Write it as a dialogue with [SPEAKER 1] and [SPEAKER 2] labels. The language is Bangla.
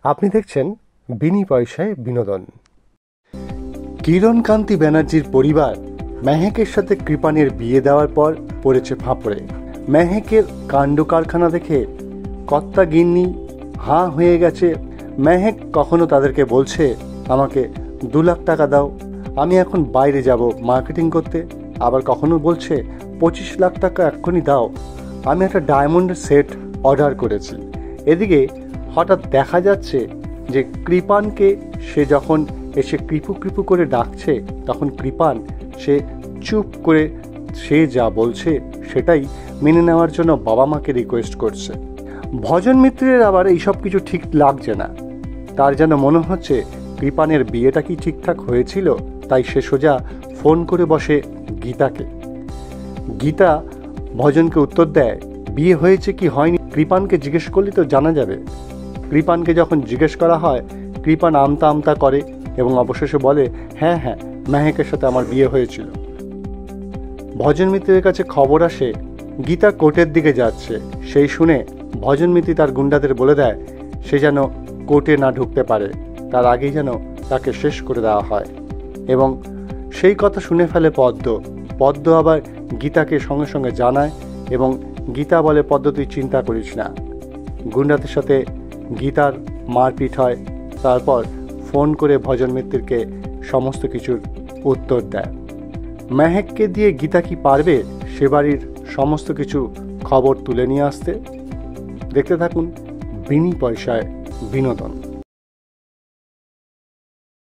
[SPEAKER 1] আপনি দেখছেন বিনি পয়সায় বিনোদন। কিরণকান্তি ব্যানার্জির পরিবার মেহেকের সাথে কৃপানের বিয়ে দেওয়ার পর পড়েছে ফাঁপড়ে। মেহেকের কাণ্ড কারখানা দেখে কর্তা গিন্নি হাঁ হয়ে গেছে। মেহেক কখনো তাদেরকে বলছে, আমাকে 2 লাখ টাকা দাও, আমি এখন বাইরে যাব মার্কেটিং করতে। আবার কখনো বলছে 25 লাখ টাকা এক্ষুনি দাও, আমি একটা ডায়মন্ডের সেট অর্ডার করেছি। এদিকে হঠাৎ দেখা যাচ্ছে যে কৃপানকে সে যখন এসে কৃপু কৃপু করে ডাকছে, তখন কৃপান সে চুপ করে সে যা বলছে সেটাই মেনে নেওয়ার জন্য বাবা মাকে রিকোয়েস্ট করছে। ভজন মিত্রের আবার এইসব কিছু ঠিক লাগছে না। তার যেন মনে হচ্ছে কৃপানের বিয়েটা কি ঠিকঠাক হয়েছিল। তাই সে সোজা ফোন করে বসে গীতাকে। গীতা ভজনকে উত্তর দেয়, বিয়ে হয়েছে কি হয়নি কৃপানকে জিজ্ঞেস করলে তো জানা যাবে। কৃপানকে যখন জিজ্ঞেস করা হয়, কৃপান আমতা আমতা করে এবং অবশেষে বলে, হ্যাঁ হ্যাঁ, মেহেকের সাথে আমার বিয়ে হয়েছিল। ভজন মিত্রের কাছে খবর আসে গীতা কোর্টের দিকে যাচ্ছে। সেই শুনে ভজন মিত্র তার গুন্ডাদের বলে দেয় সে যেন কোর্টে না ঢুকতে পারে, তার আগেই যেন তাকে শেষ করে দেওয়া হয়। এবং সেই কথা শুনে ফেলে পদ্ম আবার গীতাকে সঙ্গে সঙ্গে জানায় এবং গীতা বলে, পদ্ম তুই চিন্তা করিস না। গুন্ডাদের সাথে গীতার মারপিট হয়। তারপর ফোন করে ভজন মিত্রকে সমস্ত কিছুর উত্তর দেয়। মেহেককে দিয়ে গীতা কি পারবে সে বাড়ির সমস্ত কিছু খবর তুলে নিয়ে আসতে? দেখতে থাকুন বিনি পয়সায় বিনোদন।